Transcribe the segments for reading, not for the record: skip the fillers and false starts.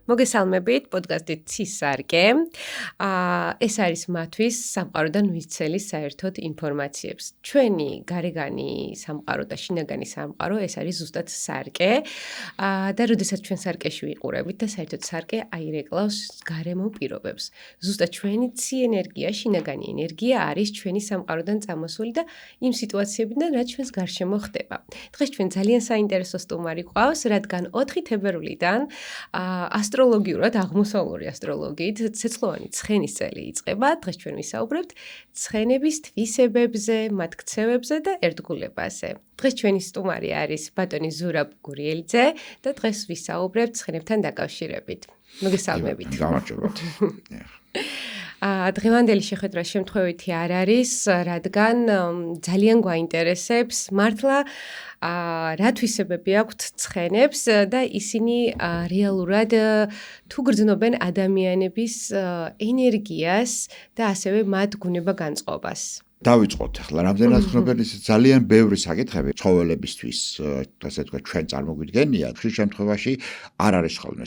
მოგესალმებით პოდკასტით ცის სარკე. ეს არის მათთვის სამყაროდან ვისცელი საერთოდ ინფორმაციებს. ჩვენი გარეგანი სამყარო და შინაგანი სამყარო ეს არის ზუსტად სარკე. და როდესაც ჩვენ სარკეში ვიყურებით და საერთოდ სარკე აირეკლავს გარემო პირობებს. ზუსტად ჩვენი ცი ენერგია, შინაგანი ენერგია არის ჩვენი სამყაროდან წამოსული და იმ სიტუაციებიდან, რაც ჩვენს გარშემო ხდება. დღეს ჩვენ ძალიან საინტერესო სტუმარი გვყავს, რადგან 4 თებერვლიდან ასტროლოგიურად, აღმოსავლური ასტროლოგიით, ცეცხლოვანი ცხენის წელი იწყება. დღეს ჩვენ ვისაუბრებთ ცხენების თვისებებზე, მათ ქცევებზე და ერთგულებაზე. დღეს ჩვენი სტუმარი არის ბატონი ზურაბ გურიელიძე და დღეს ვისაუბრებთ ცხენებთან დაკავშირებით. მოგესალმებით. გამარჯობათ. დღევანდელი შეხვედრა შემთხვევითი არ არის, რადგან ძალიან გვაინტერესებს მართლა რა თვისებები აქვთ ცხენებს და ისინი რეალურად თუ გრძნობენ ადამიანების ენერგიას და ასევე მათ გუნება-განწყობას. დავიწყოთ ახლა რამდენად ხნობენ ის ძალიან ბევრი საკითხები ცხოველებისთვის, ასე ვთქვათ, ჩვენ წარმოგვიდგენია, ხშირ შემთხვევაში არ არის ხოლმე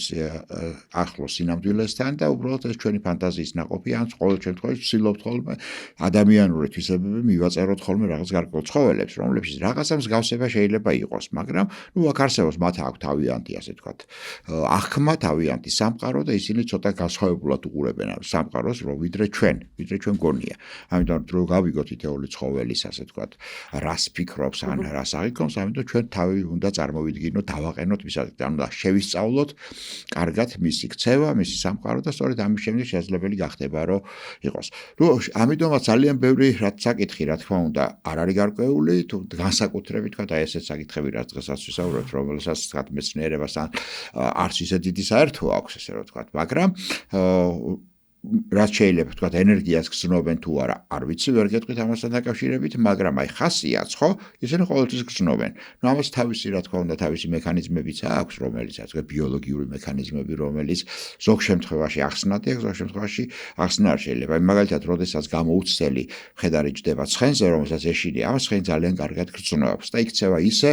ახლოს სინამდვილესთან და უბრალოდ ეს ჩვენი ფანტაზიის ნაყოფი, ან ყოველ შემთხვევაში ვცდილობთ ხოლმე ადამიანური თვისებები მივაწეროთ ხოლმე რაღაც გარკვეულ ცხოველებს, რომლებშიც რაღაცა მსგავსება შეიძლება იყოს, მაგრამ აქ არსებობს მათ აქვს თავიანთი, ასე ვთქვათ, აღქმა, თავიანთი სამყარო და ისინი ცოტა განსხვავებულად უყურებენ ამ სამყაროს, ვიდრე ჩვენ გონია. ამიტომ რო გავიგოთ ითეული ცხოველის, ასე ვთქვათ, რას ფიქრობს ან რას აღიქონს, ამიტომ ჩვენ თავი უნდა წარმოვიდგინოთ, დავაყენოთ ვისაც უნდა შევისწავლოთ კარგად მისი ქცევა, მისი სამყარო და სწორედ ამის შემდეგ შესაძლებელი გახდება, რომ იყოს. ამიტომაც ძალიან ბევრი რაც საკითხი, რა თქმა უნდა, არ არის გარკვეული, თუ განსაკუთრებით თქვა და ესეც საკითხები, რაც დღესაც ვისაუბრებთ, რომელსაც თქვა მეცნიერებას ან არც ისე დიდი საერთო აქვს, ესე რომ თქვა, მაგრამ რაც შეიძლება თქვა ენერგიას გრძნობენ თუ არა, არ ვიცი, ვერ გეტყვით ამასთან დაკავშირებით, მაგრამ აი ხასიათს, ხო, ისინი ყოველთვის გრძნობენ. ამას თავისი, რა თქმა უნდა, თავისი მექანიზმებიც აქვს, რომელიც ასე ბიოლოგიური მექანიზმები, რომელიც ზოგ შემთხვევაში ახსნადი, ზოგ შემთხვევაში ახსნა არ შეიძლება. მაგალითად, როდესაც გამოუცდელი მხედარი ჯდება ცხენზე, რომელსაც ეშინია, ამ ცხენი ძალიან კარგად გრძნობს და იქცევა ისე,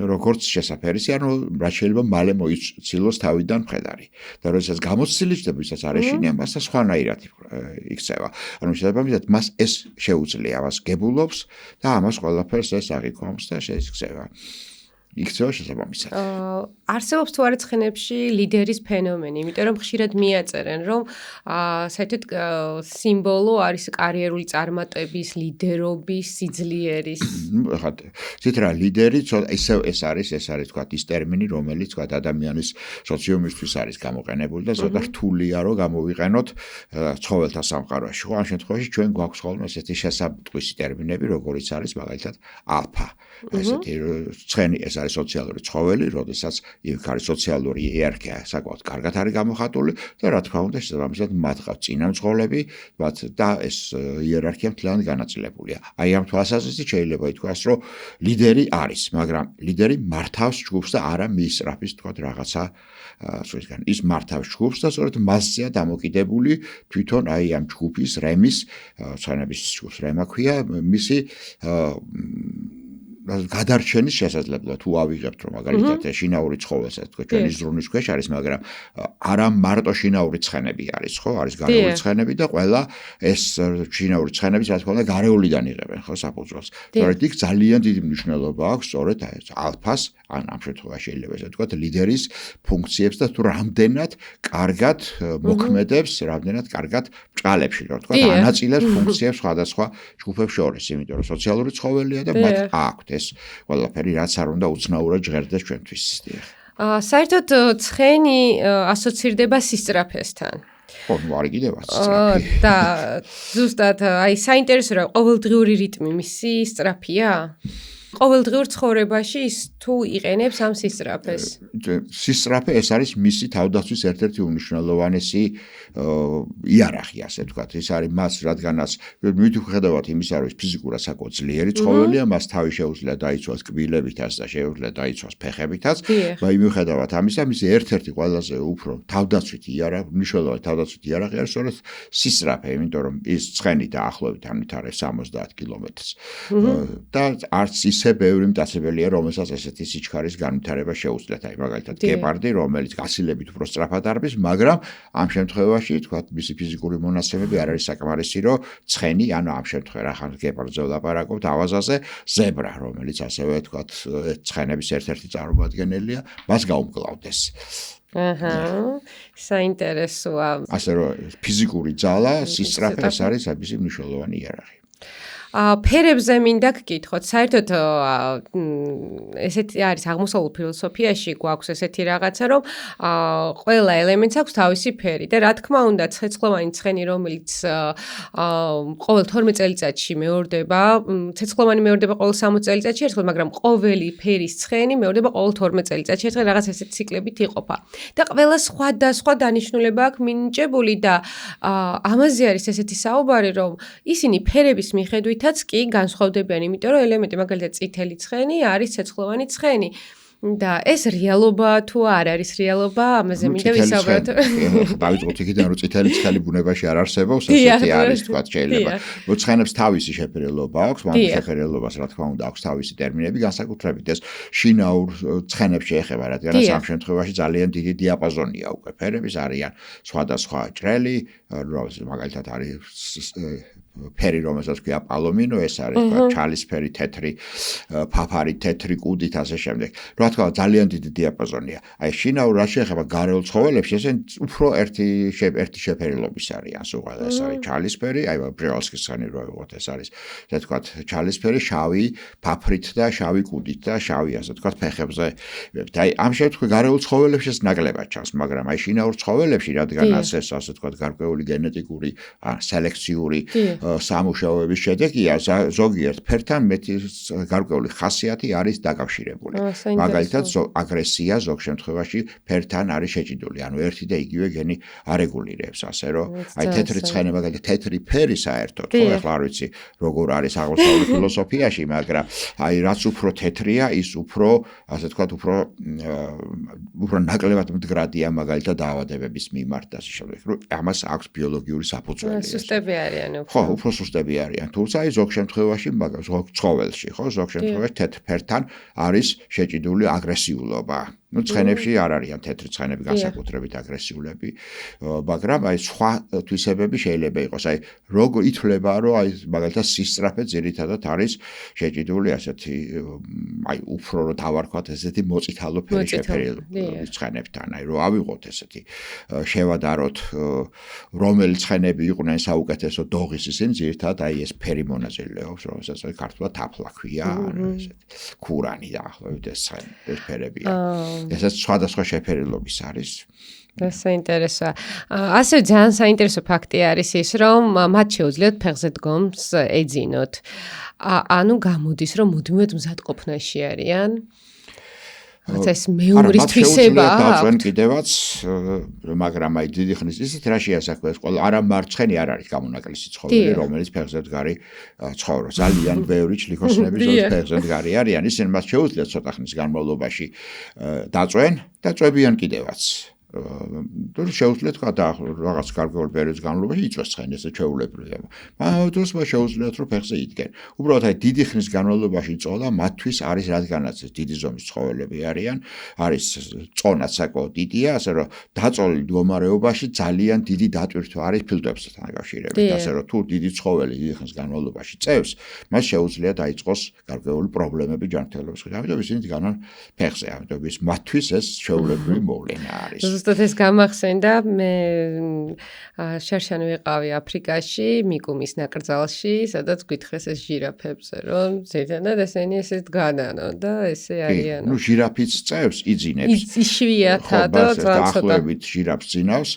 როგორც შესაფერისი, ანუ რაც შეიძლება მალე მოიცილოს თავიდან მხედარი. და როდესაც გამოცდილი ჯდება, ვისაც არ ეშინია, მასა სხვანაირად იქცევა. ანუ შესაბამისად, მას ეს შეუძლია, მას გებულობს და ამას ყველაფერს ეს აღიქონს და შეიქცევა. იქცევა შესაბამისად. არსებობს თუ არა ცხენებში ლიდერის ფენომენი, იმიტომ რომ ხშირად მიაწერენ, რომ საერთოდ სიმბოლო არის კარიერული წარმატების, ლიდერობის, სიძლიერის. ზით რა ლიდერი, ისევ ეს არის თქვა ის ტერმინი, რომელიც თქვა ადამიანის სოციუმისთვის არის გამოყენებული და ცოტა რთულია რომ გამოვიყენოთ ცხოველთა სამყაროში. ხო, ამ შემთხვევაში ჩვენ გვაქვს ხოლმე ესეთი შესაბამისი ტერმინები, როგორიც არის მაგალითად ალფა. ესეთი ცხენი ეს არის სოციალური ცხოველი, როდესაც იქ არის სოციალური იერარქია, საკმაოდ კარგად არის გამოხატული და რა თქმა უნდა, შესაბამისად მათ ყავს წინამძღოლები, და ეს იერარქია მთლიანად განაწილებულია. აი ამ თვალსაზრისით შეიძლება ითქვას, რომ ლიდერი არის, მაგრამ ლიდერი მართავს ჯგუფს და არა მიისწრაფის, თქვა რაღაცა ის მართავს ჯგუფს და სწორედ მასზეა დამოკიდებული თვითონ აი ამ ჯგუფის რემის, ცხენების ჯგუფს რემა ქვია, მისი გადარჩენის შესაძლებლობა თუ ავიღებთ რომ მაგალითად შინაური ცხოველს თქვა ჩვენი ზრუნვის ქვეშ არის, მაგრამ არა მარტო შინაური ცხენები არის, ხო, არის გარეული ცხენები და ყველა ეს შინაური ცხენები რა თქმა უნდა გარეულიდან იღებენ, ხო, საფუძველს. სწორედ იქ ძალიან დიდი მნიშვნელობა აქვს სწორედ ალფას, ან ამ შემთხვევაში შეიძლება ესე ვთქვათ, ლიდერის ფუნქციებს და თუ რამდენად კარგად მოქმედებს, რამდენად კარგად ბჭყალებში, რა თქვა, ანაწილებს ფუნქციებს სხვადასხვა ჯგუფებს შორის, იმიტომ რომ სოციალური ცხოველია და მათ აქვთ ეს ყველაფერი, რაც არ უნდა უცნაურად ჟღერდეს ჩვენთვის. საერთოდ ცხენი ასოცირდება სისწრაფესთან. ხო, არ კიდევაც სწრაფი. და ზუსტად აი საინტერესო რა ყოველდღიური რიტმი მისი სწრაფია? ყოველდღიურ ცხოვრებაში ის თუ იყენებს ამ სისწრაფეს? სისწრაფე ეს არის მისი თავდაცვის ერთ-ერთი უმნიშვნელოვანესი იარაღი, ასე ვთქვათ. ეს არის მას, რადგანაც მივხვდებით იმისა, რომ ფიზიკურად საკმაოდ ძლიერი ცხოველია, მას თავი შეუძლია დაიცვას კბილებითაც და შეუძლია დაიცვას ფეხებითაც. მივხვდებით ამისა, მისი ერთ-ერთი ყველაზე უფრო თავდაცვითი იარაღი, მნიშვნელოვანი თავდაცვითი იარაღი არის სწორედ სისწრაფე, იმიტომ რომ ის ცხენი დაახლოებით ამით არის 70 კილომეტრს. და არც ის ისე ბევრი მტაცებელია, რომელსაც ესეთი სიჩქარის განვითარება შეუძლიათ. აი მაგალითად, გეპარდი, რომელიც გასილებით უფრო სწრაფად არბის, მაგრამ ამ შემთხვევაში, თქვათ, მისი ფიზიკური მონაცემები არ არის საკმარისი, რომ ცხენი, ანუ ამ შემთხვევაში ახლა გეპარდზე ვლაპარაკობთ, ავაზაზე, ზებრა, რომელიც ასევე, თქვათ, ცხენების ერთ-ერთი წარმომადგენელია, მას გაუმკლავდეს. აჰა, საინტერესოა. ასე რომ ფიზიკური ძალა, სისწრაფე ეს არის მისი მნიშვნელოვანი იარაღი. ფერებზე მინდა გკითხოთ, საერთოდ ესეთი არის აღმოსავლურ ფილოსოფიაში გვაქვს ესეთი რაღაცა, რომ ყველა ელემენტს აქვს თავისი ფერი და რა თქმა უნდა, ცეცხლოვანი ცხენი, რომელიც ყოველ 12 წელიწადში მეორდება, ცეცხლოვანი მეორდება ყოველ 60 წელიწადში ერთხელ, მაგრამ ყოველი ფერის ცხენი მეორდება ყოველ 12 წელიწადში ერთხელ, რაღაც ესეთი ციკლებით იყოფა. და ყველა სხვადასხვა დანიშნულება აქვს მინიჭებული და ამაზე არის ესეთი საუბარი, რომ ისინი ფერების მიხედვით კი განსხვავდებიან, იმიტომ რომ ელემენტი მაგალითად წითელი ცხენი არის ცეცხლოვანი ცხენი. და ეს რეალობაა თუ არ არის რეალობა, ამაზე მინდა ვისაუბროთ. დავიწყოთ იქიდან, რომ წითელი ცხენი ბუნებაში არ არსებობს, ესეთი არის, თქვათ, შეიძლება. ცხენებს თავისი შეფერილობა აქვს, მაგრამ შეფერილობას, რა თქმა უნდა, აქვს თავისი ტერმინები, განსაკუთრებით ეს შინაურ ცხენებს შეეხება, რადგანაც ამ შემთხვევაში ძალიან დიდი დიაპაზონია უკვე ფერების, არიან სხვადასხვა ჭრელი, მაგალითად არის ფერი, რომელსაც ქვია პალომინო, ეს არის ჩალისფერი, თეთრი, ფაფარი, თეთრი კუდით, ასე შემდეგ. რა თქმა უნდა, ძალიან დიდი დიაპაზონია. აი, შინაურ რა შეეხება გარეულ ცხოველებში, ესენ უფრო ერთი შეფერილობის არიან, სულ ეს არის ჩალისფერი, აი, ბრევალსკის ცხენი რო ვიღოთ, ეს არის, ესე ვთქვათ, ჩალისფერი, შავი, ფაფრით და შავი კუდით და შავი, ასე ვთქვათ, ფეხებზე. აი, ამ შემთხვევაში გარეულ ცხოველებში ეს ნაკლებად ჩანს, მაგრამ აი, შინაურ ცხოველებში, რადგანაც ეს, ასე ვთქვათ, გარკვეული გენეტიკური, სელექციური სამუშაოების შედეგია, ზოგიერთ ფერთან მეტი გარკვეული ხასიათი არის დაკავშირებული. მაგალითად, აგრესია ზოგ შემთხვევაში ფერთან არის შეჭიდული, ანუ ერთი და იგივე გენი არეგულირებს, ასე რომ აი თეთრი ცხენი, მაგალითად, თეთრი ფერი საერთოდ, ხო, ახლა არ ვიცი, როგორ არის აღმოსავლურ ფილოსოფიაში, მაგრამ აი რაც უფრო თეთრია, ის უფრო, ასე ვთქვათ, უფრო ნაკლებად მდგრადია მაგალითად დაავადებების მიმართ და ასე შემდეგ. ამას აქვს ბიოლოგიური საფუძველი. სუსტები არიან უფრო. ხო, უფრო სუსტები არიან. თუმცა აი ზოგ შემთხვევაში, ზოგ ცხოველში, ხო, ზოგ შემთხვევაში თეთრ ფერთან არის შეჭიდული აგრესიულობა. ცხენებში არ არიან თეთრი ცხენები განსაკუთრებით აგრესიულები, მაგრამ აი სხვა თვისებები შეიძლება იყოს. აი როგორ ითვლება, რომ აი მაგალითად სისწრაფე ძირითადად არის შეჭიდული ასეთი აი უფრო რომ დავარქვათ ესეთი მოწითალო ფერი შეფერილი ცხენებთან. აი რომ ავიღოთ ესეთი შევადაროთ რომელი ცხენები იყვნენ საუკეთესო დოღის ისინი ძირითადად აი ეს ფერი მონაწილეობს, რომელსაც ქართულად თაფლა ქვია, ესეთი ქურანი დაახლოებით ეს ფერებია. ესაც სხვადასხვა შეფერილობის არის. საინტერესოა. ასე ძალიან საინტერესო ფაქტი არის ის, რომ მათ შეუძლიათ ფეხზე დგომს ეძინოთ. ანუ გამოდის, რომ მუდმივად მზადყოფნაში არიან. ეს მეურის თვისება დაძვენ კიდევაც, მაგრამ აი დიდი ხნის ისეთ რა შეასაქმეს ყველა არა მარცხენი არ არის გამონაკლისი ცხოველი, რომელიც ფეხზე დგარი ცხოვრობს. ძალიან ბევრი ჩლიქოსნები ფეხზე დგარი არიან, ისინი მას შეუძლიათ ცოტა ხნის განმავლობაში დაწვენ და წვებიან კიდევაც. თუ შეუძლიათ რაღაც გარკვეულ პერიოდის განმავლობაში იწვეს ცხენი ესე ჩვეულებრივია. მაგრამ დროს მას შეუძლიათ რომ ფეხზე იდგენ. უბრალოდ აი დიდი ხნის განმავლობაში წოლა მათთვის არის რადგანაც დიდი ზომის ცხოველები არიან, არის წონაც საკმაოდ დიდია, ასე რომ დაწოლილ მდგომარეობაში ძალიან დიდი დატვირთვა არის ფილტვებთან დაკავშირებით, ასე რომ თუ დიდი ცხოველი დიდი ხნის განმავლობაში წევს, მას შეუძლია დაიწყოს გარკვეული პრობლემები ჯანმრთელობის. ამიტომ ისინი დგანან ფეხზე, ამიტომ ის მათთვის ეს ჩვეულებრივი მოვლენა არის. ზუსტად ეს გამახსენდა, მე შარშან ვიყავი აფრიკაში, მიკუმის ნაკრძალში, სადაც გითხრეს ეს ჟირაფებზე, რომ ზედანად ესენი ესე დგანანო და ესე არიანო. ნუ ჟირაფიც წევს, იძინებს. იშვიათად და ძალიან ახლობით ჟირაფს ძინავს.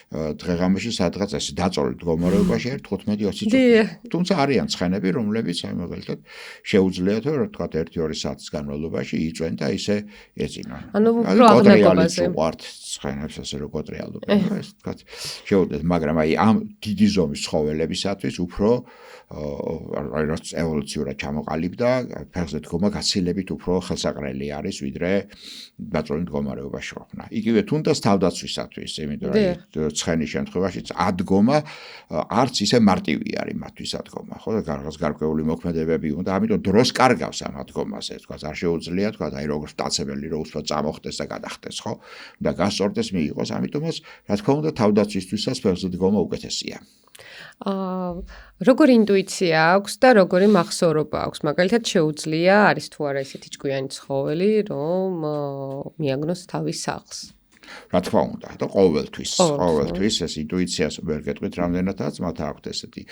დღეღამეში სადღაც ესე დაწოლილ მდგომარეობაში არის 15-20 წუთი. თუმცა არიან ცხენები, რომლებიც აი მაგალითად შეუძლიათ რომ თქვა 1-2 საათის განმავლობაში იწვენ და ისე ეძინონ. ანუ უფრო აღნაგობაზე. უყვართ ცხენ ჭიანებს ასე რომ გოტრიალობენ, ეს თქვა შეუძლეთ, მაგრამ აი ამ დიდი ზომის ცხოველებისათვის უფრო რაც ევოლუციურად ჩამოყალიბდა, ფეხზე დგომა გაცილებით უფრო ხელსაყრელი არის, ვიდრე ბაწონის მდგომარეობაში ყოფნა. იგივე თუნდაც თავდაცვისათვის, იმიტომ რომ ცხენის შემთხვევაში ადგომა არც ისე მარტივი არის მათთვის ადგომა, ხო და რაღაც გარკვეული მოქმედებები უნდა, ამიტომ დროს კარგავს ამ ადგომაზე, თქვა არ შეუძლია, თქვა აი როგორც მტაცებელი რო უსვლა წამოხდეს და გადახდეს, ხო? და გასწორდეს მიიღოს, ამიტომაც რა თქმა უნდა თავდაცვისთვისაც ფეხზე დგომა უკეთესია. როგორი ინტუიცია აქვს და როგორი მახსოვრობა აქვს? მაგალითად შეუძლია არის თუ არა ესეთი ჭკვიანი ცხოველი, რომ მიაგნოს თავის სახლს? რა თქმა უნდა, და ყოველთვის ეს ინტუიციას ვერ გეტყვით რამდენადაც მათ აქვთ ესეთი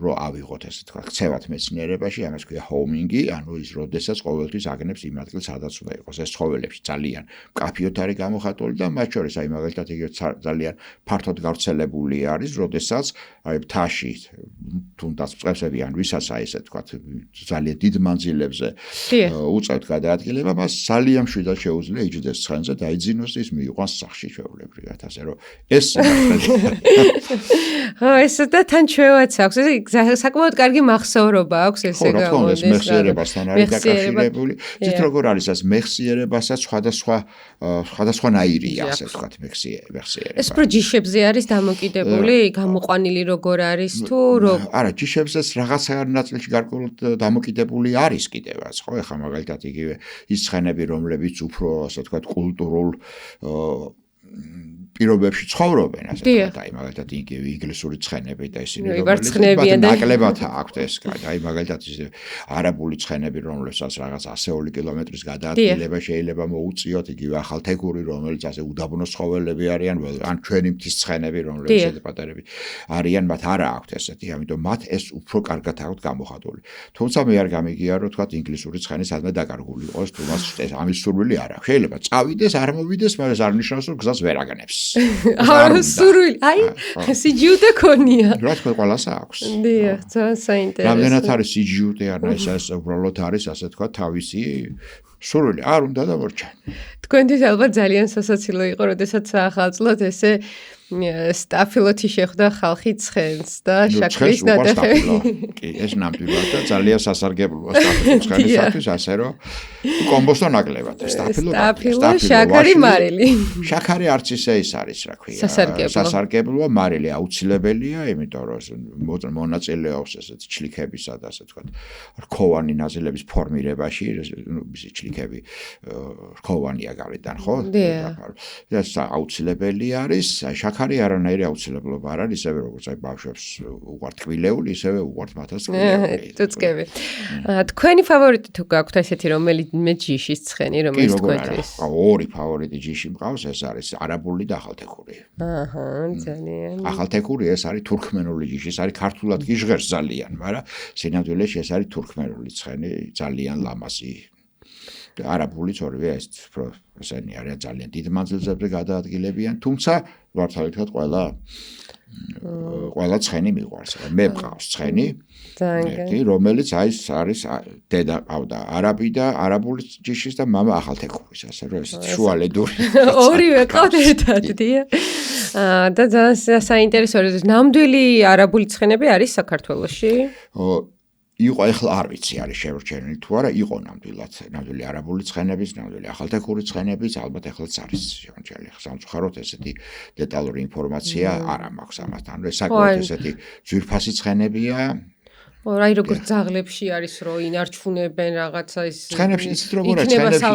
რო ავიღოთ ესე თქვა ქცევათ მეცნიერებაში, ამას ქვია ჰოუმინგი, ანუ ის როდესაც ყოველთვის აგნებს იმ ადგილს, სადაც უნდა იყოს. ეს ცხოველებში ძალიან მკაფიოდ არის გამოხატული და მათ შორის აი მაგალითად იგივე ძალიან ფართოდ გავრცელებული არის, როდესაც აი მთაში თუნდაც წყებსები ან ვისაც აი ესე თქვა ძალიან დიდ მანძილებზე უწევთ გადაადგილება, მას ძალიან მშვიდად შეუძლია იჯდეს ცხენზე და იძინოს ის მიიყვანს სახლში ჩვეულებრივად, ასე რომ ეს ეს და თან ჩვევაც აქვს, ეს საკმაოდ კარგი მახსოვრობა აქვს ესე გამოდის. მეხსიერებასთან არის დაკავშირებული. ზით როგორ არის ეს მეხსიერებასაც სხვადასხვანაირია, ასე ვთქვათ, მეხსიერება. ეს უფრო ჯიშებზე არის დამოკიდებული, გამოყვანილი როგორ არის თუ არა, ჯიშებზეც რაღაცა ნაწილში გარკვეულად დამოკიდებული არის კიდევაც, ხო? ეხლა მაგალითად იგივე ის ცხენები, რომლებიც უფრო, ასე ვთქვათ, კულტურულ პირობებში ცხოვრობენ, ასე ვთქვათ, აი მაგალითად იგივე ინგლისური ცხენები და ისინი რომლებიც ნაკლებად აქვთ ეს, აი მაგალითად ის არაბული ცხენები, რომლებსაც რაღაც 100 კილომეტრის გადაადგილება შეიძლება მოუწიოთ, იგივე ახალთეგური, რომელიც ასე უდაბნოს ცხოველები არიან, ან ჩვენი მთის ცხენები, რომლებიც პატარები არიან, მათ არა აქვთ ესეთი, ამიტომ მათ ეს უფრო კარგად აქვთ გამოხატული. თუმცა მე არ გამიგია, რომ თქვათ ინგლისური ცხენი სადმე დაკარგული იყოს, თუ მას ამის სურვილი არ აქვს. შეიძლება წავიდეს, არ მოვიდეს, მაგრამ არ ნიშნავს, რომ გზას ვერ აგნებს. სურვილი, აი, სიჯუტე ქონია. რა თქმა უნდა, ყველას აქვს. დიახ, ძალიან საინტერესო. რამდენად არის სიჯუტე, არა ეს უბრალოდ არის, ასე თქვა, თავისი სურვილი, არ უნდა დამორჩა. თქვენთვის ალბათ ძალიან სასაცილო იყო, როდესაც ახალწლად ესე სტაფილოთი შეხვდა ხალხი ცხენს და შაქრის ნატეხები. კი, ეს ნამდვილად და ძალიან სასარგებლოა სტაფილოს ცხენისათვის, ასე რომ კომბოსტო ნაკლებად სტაფილო, შაქარი, მარილი. შაქარი არც ისე ის არის, რა ქვია. სასარგებლოა, მარილი აუცილებელია, იმიტომ რომ მონაწილეობს ესეთ ჩლიქებისა და ასე თქვა, რქოვანი ნაწილების ფორმირებაში, ისე ჩლიქები რქოვანია გარედან, ხო? ეს აუცილებელი არის, შაქარი არანაირი აუცილებლობა არ არის, ისევე როგორც აი ბავშვებს უყვართ კბილეული, ისევე უყვართ მათაც კბილეული. წუწკები. თქვენი ფავორიტი თუ გაქვთ ესეთი რომელიმე ჯიშის ცხენი, რომელიც თქვენთვის? ორი ფავორიტი ჯიში მყავს, ეს არის არაბული და ახალთეხური. აჰა, ძალიან. ახალთეხური ეს არის თურქმენული ჯიში, ეს არის ქართულად კი ჟღერს ძალიან, მაგრამ სინამდვილეში ეს არის თურქმენული ცხენი, ძალიან ლამაზი. არაბულიც ორივე ეს ესენი არიან ძალიან დიდ მანძილებზე გადაადგილებიან, თუმცა ვართავითად ყველა ცხენი მიყვარს. მე მყავს ცხენი, რომელიც არის დედა ყავდა არაბი და არაბული ჯიშის და მამა ახალთეხურის, ასე რომ ეს შუალედური. ორივე ყავთ ერთად, დიახ. და ძალიან საინტერესო ნამდვილი არაბული ცხენები არის საქართველოში? იყო ეხლა არ ვიცი არის შეურჩენილი თუ არა, იყო ნამდვილი არაბული ცხენების, ნამდვილი ახალთეხური ცხენების, ალბათ ეხლაც არის შეურჩენილი. სამწუხაროდ ესეთი დეტალური ინფორმაცია არ მაქვს ამასთან. ეს საკმაოდ ესეთი ძვირფასი ცხენებია. აი როგორც ძაღლებში არის რომ ინარჩუნებენ რაღაცა ის ცხენებში იცით როგორ არის ცხენებში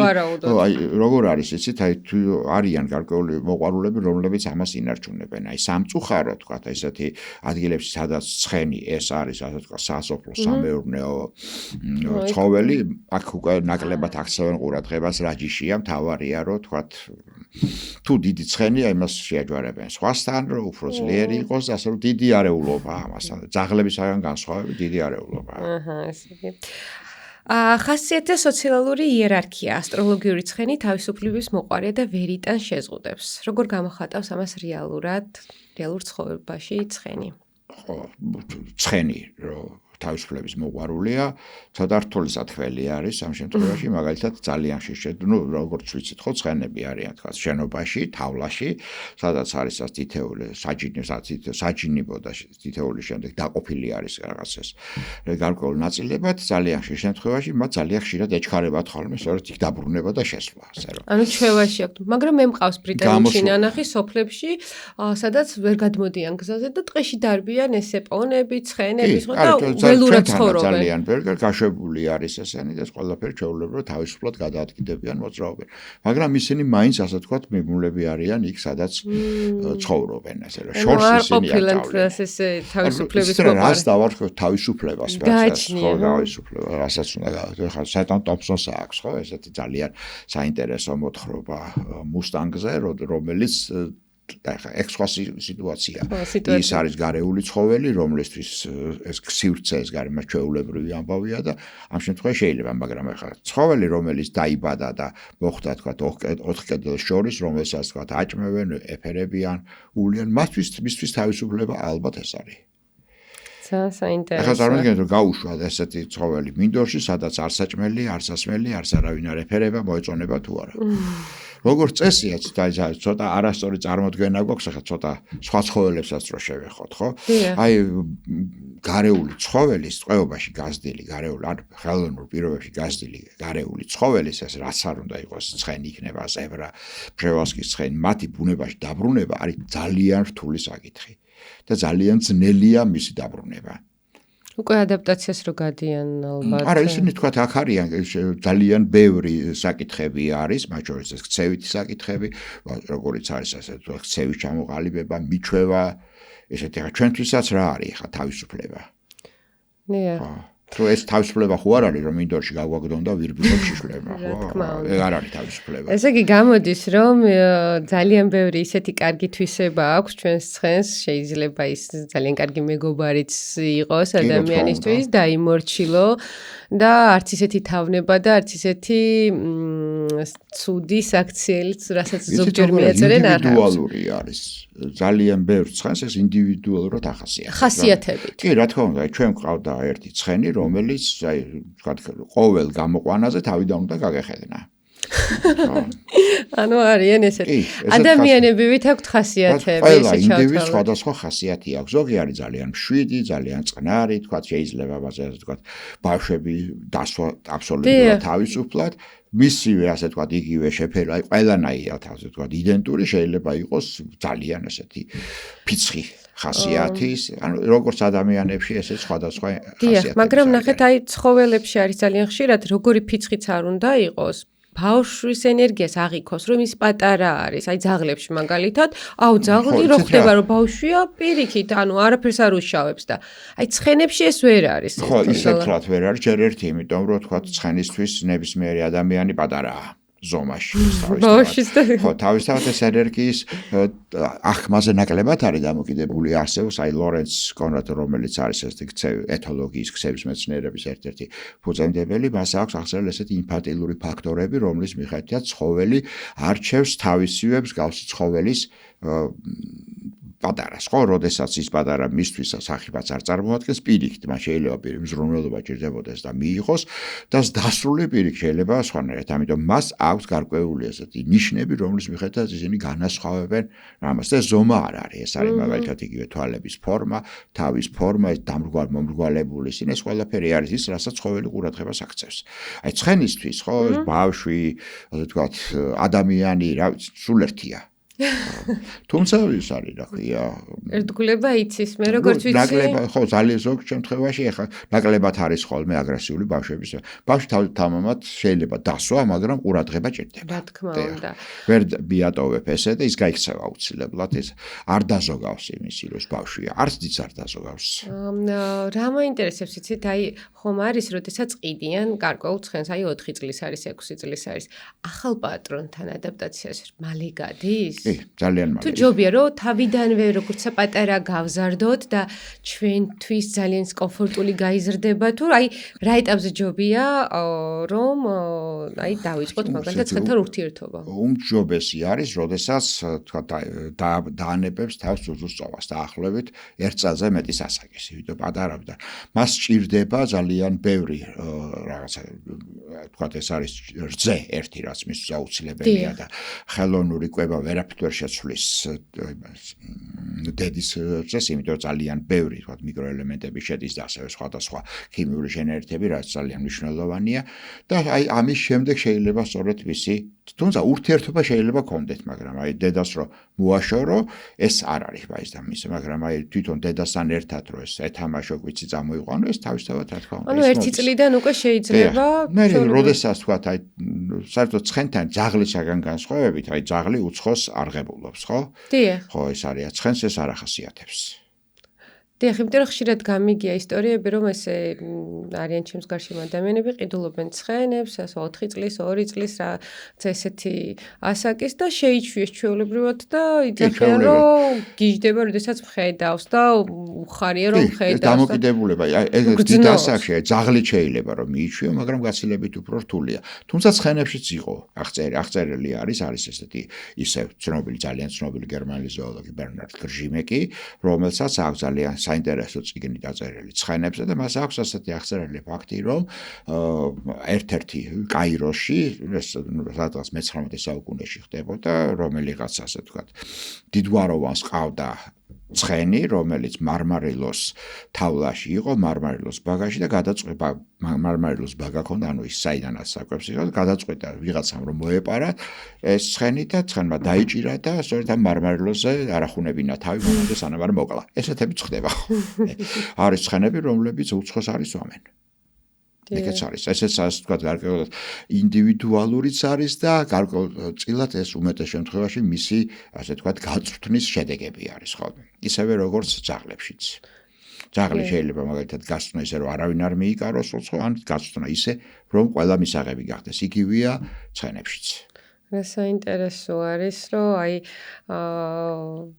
აი როგორ არის იცით აი თუ არიან გარკვეული მოყვარულები რომლებიც ამას ინარჩუნებენ აი სამწუხარო თქვა ესეთი ადგილებში სადაც ცხენი ეს არის ასე თქვა სასოფლო სამეურნეო ცხოველი აქ უკვე ნაკლებად აქცევენ ყურადღებას რა ჯიშია მთავარია რომ თქვა თუ დიდი ცხენია იმას შეაჯვარებენ სხვასთან რომ უფრო ძლიერი იყოს ასე რომ დიდი არეულობა ამასთან ძაღლებისგან განსხვავებით დიდი არეულობა. აჰა, ესე იგი. ხასიათზე სოციალური იერარქია, ასტროლოგიური ცხენი თავისუფლების მოყვარია და ვერ იტანს შეზღუდებს. როგორ გამოხატავს ამას რეალურ ცხოვრებაში ცხენი? ცხენი, რომ თავისუფლების მოყვარულია, ცოტა რთული საფრთხელი არის ამ შემთხვევაში, მაგალითად ძალიან ხშირად, როგორც ვიცით, ხო, ცხენები არიან თქვა შენობაში, თავლაში, სადაც არის ეს თითეული საჯინიბო და თითეული შემდეგ დაყოფილი არის რაღაცას. გარკვეულ ნაწილებად ძალიან ხშირ შემთხვევაში მათ ძალიან ხშირად ეჩქარებათ ხოლმე, სწორედ იქ დაბრუნება და შესვლა, ასე რომ. ანუ ჩვევაში აქვს, მაგრამ მე მყავს ბრიტანეთში ნანახი სოფლებში, სადაც ვერ გადმოდიან გზაზე და ტყეში დარბიან ესე პონები, ცხენები, ხო და ველურად ცხოვრობენ. ძალიან ბევრი გაშვებული არის ესენი და ყველაფერი ჩვეულებრივად თავისუფლად გადაადგინდებიან მოძრაობენ. მაგრამ ისინი მაინც ასე ვთქვათ, მიბმულები არიან იქ, სადაც ცხოვრობენ, ასე რომ შორს ისინი არიან. ესე თავისუფლების მოყარი. რას დავარქვევ თავისუფლებას, ხო, თავისუფლება, რასაც უნდა ხა საიტან ტომპსონს აქვს, ხო, ესეთი ძალიან საინტერესო მოთხრობა მუსტანგზე, რომელიც ეს სხვა სიტუაცია. ის არის გარეული ცხოველი, რომლისთვის ეს ქსივრცე ეს გარემოს ჩვეულებრივი ამბავია და ამ შემთხვევაში შეიძლება, მაგრამ ახლა ცხოველი, რომელიც დაიბადა და მოხდა თქვა 4 კედელს შორის, რომელსაც თქვა აჭმევენ, ეფერებიან, ულიან, მისთვის თავისუფლება ალბათ ეს არის. საინტერესო. ახლა წარმოგიდგენთ, რომ გაუშვათ ესეთი ცხოველი მინდორში, სადაც არ საჭმელი, არ სასმელი, არც არავინ არ ეფერება, მოეწონება თუ არა. როგორც წესია, ცოტა არასწორი წარმოდგენა გვაქვს, ახლა ცოტა სხვა ცხოველებსაც რო შევეხოთ, ხო? აი გარეული ცხოველის წყეობაში გაზრდილი, გარეული ან ხელოვნურ პირობებში გაზრდილი გარეული ცხოველის ეს რაც არ უნდა იყოს, ცხენი იქნება, ზებრა, ფრევასკის ცხენი, მათი ბუნებაში დაბრუნება არის ძალიან რთული საკითხი. და ძალიან ძნელია მისი დაბრუნება. უკვე ადაპტაციას რო გადიან ალბათ. არა, ისინი თქვა აქ არიან ძალიან ბევრი საკითხები არის, მათ შორის ეს ქცევითი საკითხები, როგორიც არის ასე თუ ქცევის ჩამოყალიბება, მიჩვევა, ესეთი ხა ჩვენთვისაც რა არის ხა თავისუფლება. ნია. თუ ეს თავისუფლება ხო არ არის, რომ მინდორში გაგვაგდონ და ვირბილობ შიშვლება, ხო? არ არის თავისუფლება. ესე იგი გამოდის, რომ ძალიან ბევრი ისეთი კარგი თვისება აქვს ჩვენს ცხენს, შეიძლება ის ძალიან კარგი მეგობარიც იყოს ადამიანისთვის და იმორჩილო და არც ისეთი თავნება და არც ისეთი ცუდი საქციელიც, რასაც ზოგჯერ მიაწერენ არ აქვს. ინდივიდუალური არის. ძალიან ბევრ ცხენს ეს ინდივიდუალურად ახასიათებს. ხასიათებით. კი, რა თქმა უნდა, ჩვენ გვყავდა ერთი ცხენი, რომელიც აი, ვთქვათ, ყოველ გამოყვანაზე თავიდან უნდა გაგეხედნა. ანუ არიან ესეთი. ადამიანები ვით აქვთ ხასიათები, ყველა ინდივიდს სხვადასხვა ხასიათი აქვს. ზოგი არის ძალიან მშვიდი, ძალიან წყნარი, თქვათ, შეიძლება მასე თქვათ, ბავშვები დასვა აბსოლუტურად თავისუფლად. მისივე ასე თქვათ იგივე შეფერა, ყველანაირად ასე თქვათ იდენტური შეიძლება იყოს ძალიან ესეთი ფიცხი ხასიათის, ანუ როგორც ადამიანებში ესე სხვადასხვა ხასიათი. მაგრამ ნახეთ, აი ცხოველებში არის ძალიან ხშირად როგორი ფიცხიც არ უნდა იყოს. ბავშვის ენერგიას აღიქოს, რომ ის პატარა არის, აი ძაღლებში მაგალითად, ძაღლი რო ხდება, რომ ბავშვია, პირიქით, ანუ არაფერს არ უშავებს და აი ცხენებში ეს ვერ არის. ხო, ისე ვთქვათ ვერ არის, ჯერ ერთი, იმიტომ რომ თქვათ ცხენისთვის ნებისმიერი ადამიანი პატარაა. ზომაში ხო თავისთავად ეს ენერგიის ახმაზე ნაკლებად არის დამოკიდებული არსებობს აი ლორენც კონრად რომელიც არის ეს ეთოლოგიის ქცევის მეცნიერების ერთ-ერთი ფუძემდებელი მას აქვს ახსენებული ესეთი ინფანტილური ფაქტორები რომლის მიხედვითაც ცხოველი არჩევს თავისივე მსგავსი ცხოველის პატარას, ხო, როდესაც ის პატარა მისთვის სახიფაც არ წარმოადგენს, პირიქით, მას შეიძლება პირი მზრუნველობა ჭირდებოდეს და მიიღოს და დასრული პირიქით შეიძლება სხვანაირად, ამიტომ მას აქვს გარკვეული ესეთი ნიშნები, რომლის მიხედვითაც ისინი განასხვავებენ რამას და ზომა არ არის, ეს არის მაგალითად იგივე თვალების ფორმა, თავის ფორმა, ეს დამრგვალებული ისინი, ეს ყველაფერი არის ის, რასაც ცხოველი ყურადღებას აქცევს. აი ცხენისთვის, ხო, ბავშვი, ასე ვთქვათ, ადამიანი, რა ვიცი, სულ ერთია. თუმცა ის არის რა ქვია ერთგულება იცის მე როგორც ვიცი ნაკლება ხო ძალიან ზოგ შემთხვევაში ახლა ნაკლებად არის ხოლმე აგრესიული ბავშვების ბავშვი თავმამად შეიძლება დასვა მაგრამ ყურადღება ჭირდება რა თქმა უნდა ვერ ბიატოვებ ესე და ის გაიქცევა აუცილებლად ეს არ დაზოგავს იმის ის ბავშვია არც დიც არ დაზოგავს რა მოინტერესებს იცით აი ხომ არის როდესაც ყიდიან გარკვეულ ცხენს აი 4 წლის არის 6 წლის არის ახალ პატრონთან ადაპტაციაში მალე გადის კი, ძალიან თუ მალე. ჯობია რომ თავიდანვე როგორც პატარა გავზარდოთ და ჩვენთვის ძალიან კომფორტული გაიზრდება თუ აი რა ეტაპზე ჯობია რომ აი დავიწყოთ მაგალითად თქვენთან ურთიერთობა. უმჯობესი არის, როდესაც თქვა დაანებებს თავს უზუსწოვას დაახლოებით 1 წელზე მეტი სასაკის, იმიტომ პატარებდა. მას სჭირდება ძალიან ბევრი რაღაცა თქვა ეს არის რძე ერთი რაც მის აუცილებელია და ხელოვნური კვება ვერაფერ ვერ შეცვლის დედის რძეს, იმიტომ ძალიან ბევრი თქვა მიკროელემენტები შედის და ასევე სხვადასხვა ქიმიური შენაერთები, რაც ძალიან მნიშვნელოვანია და აი ამის შემდეგ შეიძლება სწორედ ვისი თუმცა ურთიერთობა შეიძლება გქონდეთ, მაგრამ აი დედას რო მოაშორო, ეს არ არის მაინც და მის, მაგრამ აი თვითონ დედასთან ერთად რო ეს ეთამაშო კვიცი წამოიყვანო, ეს თავისთავად რა თქმა უნდა. ანუ 1 წლიდან უკვე შეიძლება მე როდესაც თქვა აი საერთოდ ცხენთან ძაღლისაგან განსხვავებით, აი ძაღლი უცხოს არ ღებულობს, ხო? დიახ. ხო, ეს არის ცხენს ეს არ ახასიათებს. დიახ, იმიტომ რომ ხშირად გამიგია ისტორიები, რომ ესე არიან ჩემს გარშემო ადამიანები, ყიდულობენ ცხენებს, ასე 4 წლის, 2 წლის რა ესეთი ასაკის და შეიჩვიეს ჩვეულებრივად და იძახიან, რომ გიждდება, როდესაც მხედავს და უხარია რომ მხედავს. დამოკიდებულება, ეს დიდ ასაკში ძაღლი შეიძლება რომ მიიჩვიო, მაგრამ გაცილებით უფრო რთულია. თუმცა ცხენებშიც იყო აღწერილი არის ესეთი ისევ ცნობილი, ძალიან ცნობილი გერმანელი ზოოლოგი ბერნარდ გრჟიმეკი, რომელსაც აქვს ძალიან საინტერესო წიგნი დაწერილი ცხენებზე და მას აქვს ასეთი აღწერილი ფაქტი, რომ ერთ-ერთი კაიროში, სადაც 19 საუკუნეში ხდებოდა, რომელიღაც ასე ვთქვათ, დიდგვაროვანს ყავდა ცხენი, რომელიც მარმარილოს თავლაში იყო, მარმარილოს ბაგაში და გადაწყვეტა მარმარილოს ბაგა ქონდა, ანუ ის საიდანაც საკვებს იყო, გადაწყვეტა ვიღაცამ რომ მოეპარა ეს ცხენი და ცხენმა დაიჭირა და სწორედ ამ მარმარილოზე არახუნებინა თავი, მომენტე სანამ არ მოკლა. ესეთებიც ხდება. არის ცხენები, რომლებიც უცხოს არის ვამენ. ეგეც არის. ესეც ასე ვთქვათ, გარკვეულად ინდივიდუალურიც არის და გარკვეულწილად ეს უმეტეს შემთხვევაში მისი, ასე ვთქვათ, გაწვრთნის შედეგები არის, ხო? ისევე როგორც ძაღლებშიც. ძაღლი შეიძლება მაგალითად გაწვრთნა ისე, რომ არავინ არ მიიკაროს, ან გაწვრთნა ისე, რომ ყველა მისაღები გახდეს. იგივეა ცხენებშიც. რა საინტერესო არის, რომ აი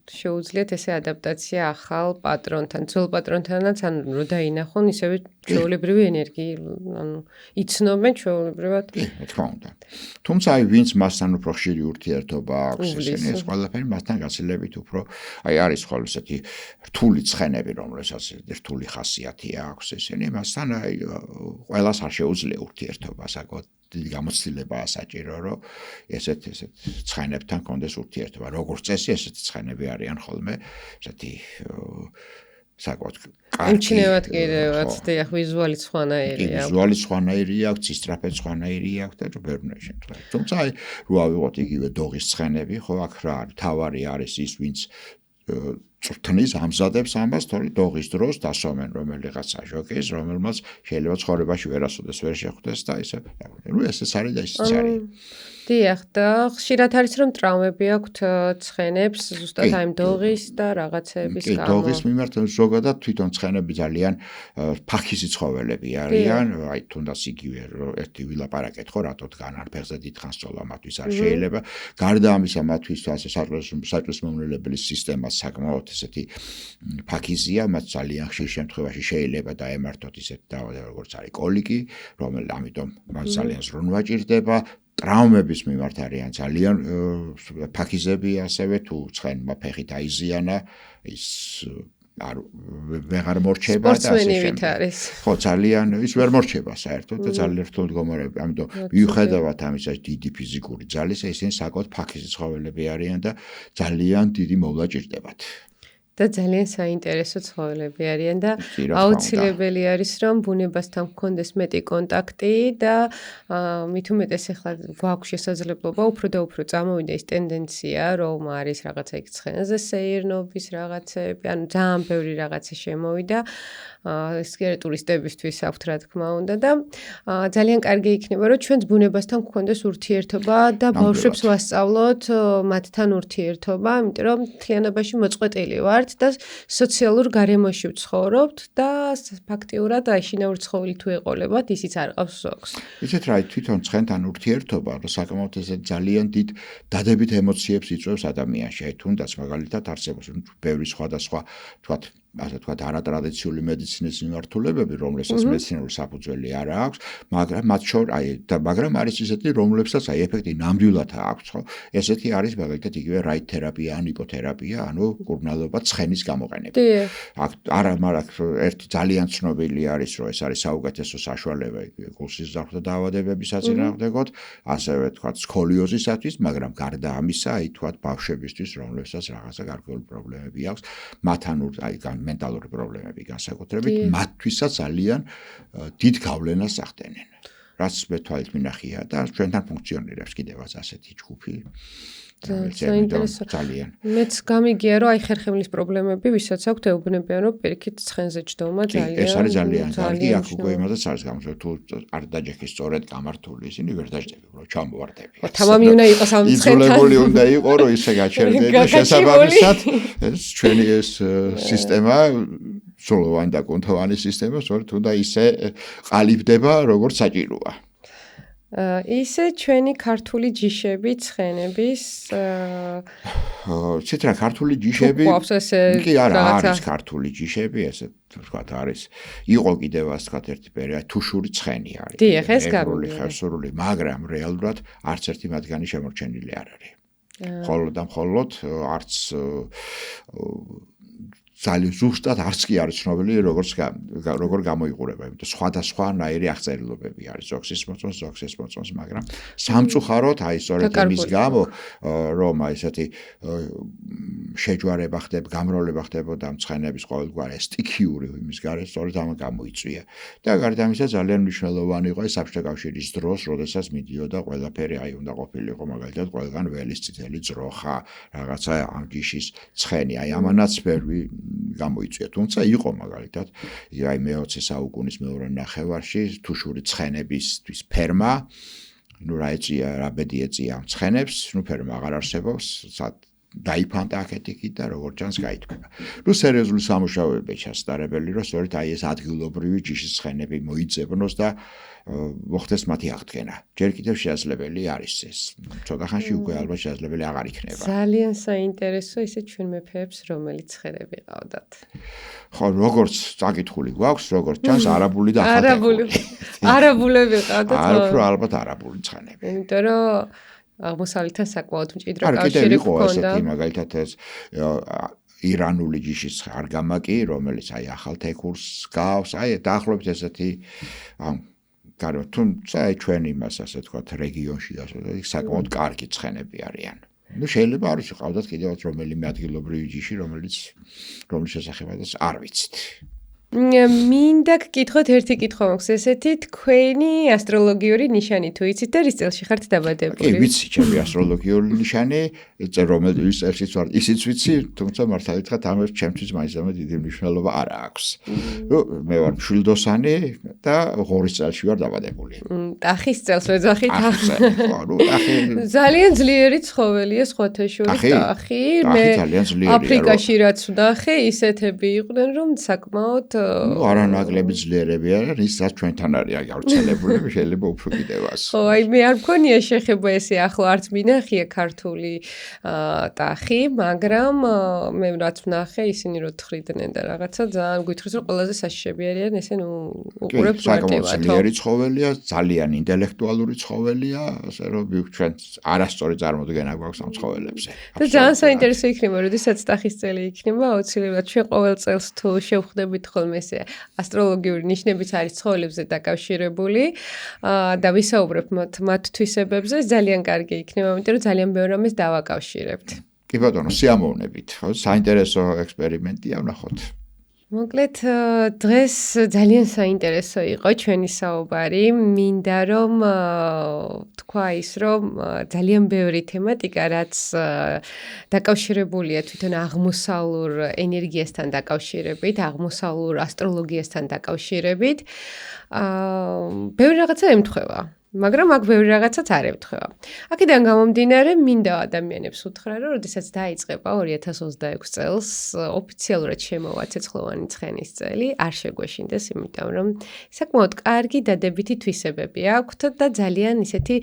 შეუძლიათ ესე ადაპტაცია ახალ პატრონთან, ძველ პატრონთანაც ან რო დაინახონ, ისევე ჩვეულებრივი ენერგია, ანუ იცნობენ ჩვეულებრივად. კი, რა თქმა უნდა. თუმცა აი ვინც მასთან უფრო ხშირი ურთიერთობა აქვს, ესენი ეს ყველაფერი მასთან გაცილებით უფრო აი არის ხოლმე ესეთი რთული ცხენები, რომელსაც რთული ხასიათი აქვს, ესენი მასთან აი ყველას არ შეუძლია ურთიერთობა, საკუთარ დიდი გამოცდილებაა საჭირო, რომ ესეთ ცხენებთან კონდეს ურთიერთობა. როგორც წესი, ესეთი ცხენები არიან ხოლმე, ესეთი საკუთარ ამჩნევად კიდევაც, დიახ, ვიზუალი სხვანაირია. ვიზუალი სხვანაირია, ცისტრაფეც სხვანაირია და ბევრი შემთხვევაში. თუმცა აი რო ავიღოთ იგივე დოღის ცხენები, ხო, აქ რა არის, თავარი არის ის, ვინც წვრთნის ამზადებს ამას, თორე დოღის დროს დასვამენ რომელიღაცა ჟოკის, რომელმაც შეიძლება ცხოვრებაში ვერასოდეს ვერ შეხვდეს და ისე. ნუ ესეც არის და ისეც არის. დიახ, და ხშირად არის რომ ტრავმები აქვთ ცხენებს, ზუსტად აი დოღის და რაღაცების გამო. დოღის მიმართ ზოგადად თვითონ ცხენები ძალიან ფაქიზი ცხოველები არიან, აი თუნდაც იგივე ერთი ვილაპარაკეთ ხო, რატო დგან არ ფეხზე დიდხანს სწოლა მათთვის არ შეიძლება. გარდა ამისა, მათთვის ასე საჭმლის მომნელებელი სისტემა საკმაოდ ესეთი ფაქიზია, მათ ძალიან ხშირ შემთხვევაში შეიძლება დაემართოთ ისეთ დაავადება, როგორც არის კოლიკი, რომელიც ამიტომ მას ძალიან ზრუნვა ჭირდება. ტრავმების მიმართ არიან ძალიან ფაქიზები ასევე თუ ცხენმა ფეხით აიზიანა ის არ ვეღარ მორჩება და ასე შემდეგ. ხო, ძალიან ის ვერ მორჩება საერთოდ და ძალიან რთულ მდგომარეობებში. ამიტომ მიუხედავად ამისა დიდი ფიზიკური ძალისა, ისინი საკმაოდ ფაქიზი ცხოველები არიან და ძალიან დიდი მოვლა ჭირდებათ. და ძალიან საინტერესო ცხოველები არიან და აუცილებელი არის რომ ბუნებასთან გქონდეს მეტი კონტაქტი და მით უმეტეს ახლა გვაქვს შესაძლებლობა უფრო და უფრო წამოვიდა ის ტენდენცია რომ არის რაღაცა იქ ცხენზე სეირნობის რაღაცები, ანუ ძალიან ბევრი რაღაცა შემოვიდა. ეს კი ტურისტებისთვის აქვთ რა თქმა უნდა და ძალიან კარგი იქნება რომ ჩვენს ბუნებასთან გქონდეს ურთიერთობა და ბავშვებს ვასწავლოთ მათთან ურთიერთობა, იმიტომ რომ მთლიანობაში მოწყვეტილი ვართ და სოციალურ გარემოში ვცხოვრობთ და ფაქტიურად შინაური ცხოველი თუ ეყოლებათ, ისიც არ ყავს ზოგს. იცით რა, თვითონ ცხენთან ურთიერთობა საკმაოდ ესე ძალიან დიდ დადებით ემოციებს იწვევს ადამიანში. აი თუნდაც მაგალითად არსებობს ბევრი სხვადასხვა თქვათ ასე თქვათ არატრადიციული მედიცინის მიმართულებები, რომლებსაც მედიცინური საფუძველი არ აქვს, მაგრამ მათ მაგრამ არის ისეთი, რომლებსაც აი ეფექტი ნამდვილად აქვს, ხო? ესეთი არის მაგალითად იგივე რაით თერაპია ან იპოთერაპია, ანუ კურნალობა ცხენის გამოყენება. მაგრამ ერთი ძალიან ცნობილი არის, რომ ეს არის საუკეთესო საშუალება იგივე გულსიზრდახვეთა დაავადებების საწინააღმდეგოდ, ასევე თქვათ სკოლიოზისათვის, მაგრამ გარდა ამისა, აი თქვათ ბავშვებისთვის, რომლებსაც რაღაცა გარკვეული პრობლემები აქვს, მათთან აი მენტალური პრობლემები განსაკუთრებით, მათთვისაც ძალიან დიდ გავლენას ახდენენ. რაც მე თვალით მინახია და ჩვენთან ფუნქციონირებს კიდევაც ასეთი ჯგუფი. ძალიან. მეც გამიგია, რომ აი ხერხემლის პრობლემები, ვისაც აქვთ, ეუბნებიან, რომ პირიქით ცხენზე ჯდომა ძალიან. ეს არის ძალიან კარგი, აქ უკვე იმასაც არის გამოსული, თუ არ დაჯექი სწორედ გამართული, ისინი ვერ დაждები, რომ ჩამოვარდები. თამამი უნდა იყოს ამ ცხენთან. იძულებული უნდა იყო, რომ ისე გაჩერდები შესაბამისად, ეს ჩვენი ეს სისტემა სულოვანი და კუნთოვანი სისტემა, სწორედ უნდა ისე ყალიბდება, როგორც საჭიროა. ისე ჩვენი ქართული ჯიშები ცხენების ცითრა ქართული ჯიშები კი არა არის ქართული ჯიშები ესე ვთქვათ არის იყო კიდევაც ვთქვათ ერთი პერიოდი თუშური ცხენი არის დიახ ეს გამიგია ხევსურული მაგრამ რეალურად არც ერთი მათგანი შემორჩენილი არ არის მხოლოდ არც ძალიან ზუსტად არც კი არის ცნობილი როგორ გამოიყურება, იმიტომ სხვადასხვანაირი აღწერილობები არის ზოქსის მოწონს, მაგრამ სამწუხაროდ აი სწორედ იმის გამო, რომ აი ესეთი შეჯვარება ხდება, გამრავლება ხდებოდა მცხენების ყოველგვარი სტიქიური იმის გარეთ, სწორედ ამ გამოიწვია. და გარდა ამისა ძალიან მნიშვნელოვანი იყო ეს საბჭოთა კავშირის დროს, როდესაც მიდიოდა ყველაფერი აი უნდა ყოფილიყო მაგალითად ყველგან ველის წითელი ძროხა, რაღაცა ამ ჯიშის ცხენი, აი ამანაც ბევრი გამოიწვია, თუმცა იყო მაგალითად აი მე-20 საუკუნის მეორე ნახევარში თუშური ცხენებისთვის ფერმა, ნუ რა ეწია, რა ბედი ეწია ამ ცხენებს, ნუ ფერმა აღარ არსებობს, დაიფანტა აქეთ-იქით და როგორც ჩანს გაითქმება. ნუ სერიოზული სამუშაოები ჩასტარებელი, რომ სწორედ აი ეს ადგილობრივი ჯიშის ცხენები მოიძებნოს და მოხდეს მათი აღდგენა. ჯერ კიდევ შესაძლებელი არის ეს. ცოტა ხანში უკვე ალბათ შესაძლებელი აღარ იქნება. ძალიან საინტერესო ისე ჩვენ მეფეებს რომელი ცხენები ყავდათ. ხო, როგორც წაკითხული გვაქვს, როგორც ჩანს არაბული და არაბულები ყავდათ. უფრო ალბათ არაბული ცხენები. იმიტომ რომ აღმოსავლეთთან საკმაოდ მჭიდრო კავშირი ჰქონდა. ესეთი მაგალითად ეს ირანული ჯიშის არგამაკი, რომელიც აი ახალ თექურს გავს, აი დაახლოებით ესეთი თუმცა ჩვენ იმას ასე ვთქვათ რეგიონში და საკმაოდ კარგი ცხენები არიან. ნუ შეიძლება არის ყავდათ კიდევაც რომელიმე ადგილობრივი ჯიში, რომლის შესახებაც არ ვიცით. მინდა გკითხოთ ერთი კითხვა მაქვს ესეთი თქვენი ასტროლოგიური ნიშანი თუ იცით და რის წელში ხართ დაბადებული? კი ვიცი ჩემი ასტროლოგიური ნიშანი, რომელიც წელშიც ვარ, ისიც ვიცი, თუმცა მართალითაც ამას ჩემთვის მაინც დიდი მნიშვნელობა არ აქვს. მე ვარ მშვილდოსანი და ღორის წელში ვარ დაბადებული. ტახის წელს ვეძახით. ძალიან ძლიერი ცხოველია სხვათაშორის ტახი. მე აფრიკაში რაც ვნახე, ისეთები იყვნენ, რომ საკმაოდ არანაკლები ძლიერები არიან, ის რაც ჩვენთან არის გავრცელებული, შეიძლება უფრო კიდევაც. ხო, აი მე არ მქონია შეხება ესე ახლა არც მინახია ქართული ტახი, მაგრამ მე რაც ვნახე, ისინი რო თხრიდნენ და რაღაცა ძალიან გვითხრეს, რომ ყველაზე საშიშები არიან, ესე ნუ უყურებთ მარტივად. ძლიერი ცხოველია, ძალიან ინტელექტუალური ცხოველია, ასე რომ ჩვენ არასწორი წარმოდგენა გვაქვს ამ ცხოველებზე. და ძალიან საინტერესო იქნება, როდესაც ტახის წელი იქნება, აუცილებლად ჩვენ ყოველ წელს თუ შევხვდებით ხოლმე ესე ასტროლოგიური ნიშნებიც არის ცხოველებზე დაკავშირებული და ვისაუბრებთ მათ თვისებებზე, ძალიან კარგი იქნება, იმიტომ რომ ძალიან ბევრ რამეს დავაკავშირებთ. კი ბატონო, სიამოვნებით, ხო? საინტერესო ექსპერიმენტია, ვნახოთ. მოკლედ დღეს ძალიან საინტერესო იყო ჩვენი საუბარი. მინდა რომ თქვა ის რომ ძალიან ბევრი თემატიკა რაც დაკავშირებულია თვითონ აღმოსავლურ ენერგიასთან დაკავშირებით, აღმოსავლურ ასტროლოგიასთან დაკავშირებით, ბევრი რაღაცა ემთხვევა. მაგრამ აქ ბევრი რაღაცაც არ ემთხვევა. აქედან გამომდინარე, მინდა ადამიანებს უთხრა, რომ როდესაც დაიწყება 2026 წელს ოფიციალურად შემოვა ცეცხლოვანი ცხენის წელი, არ შეგვეშინდეს, იმიტომ რომ საკმაოდ კარგი დადებითი თვისებები აქვთ და ძალიან ისეთი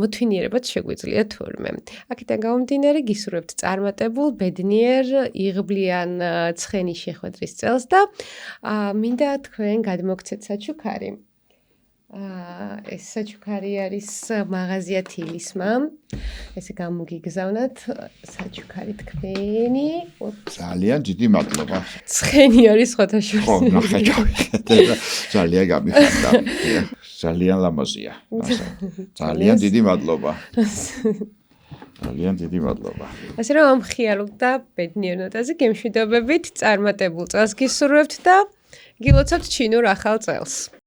მოთვინიერებაც შეგვიძლია თურმე. აქედან გამომდინარე, გისურვებთ წარმატებულ, ბედნიერ, იღბლიან ცხენის შეხვედრის წელს და მინდა თქვენ გადმოგცეთ საჩუქარი. ეს საჩუქარი არის მაღაზია თილისმა. ესე გამოგიგზავნათ საჩუქარი თქვენი. ძალიან დიდი მადლობა. ცხენი არის ხოთაშუქი. ხო, ნახე ჩავიხეთე. ძალიან გამიხარდა. ძალიან ლამაზია. ძალიან დიდი მადლობა. ძალიან დიდი მადლობა. ასე რომ ამხიარებთ და ბედნიერ ნოტაზე გემშვიდობებით, წარმატებულ წელს გისურვებთ და გილოცავთ ჩინურ ახალ წელს.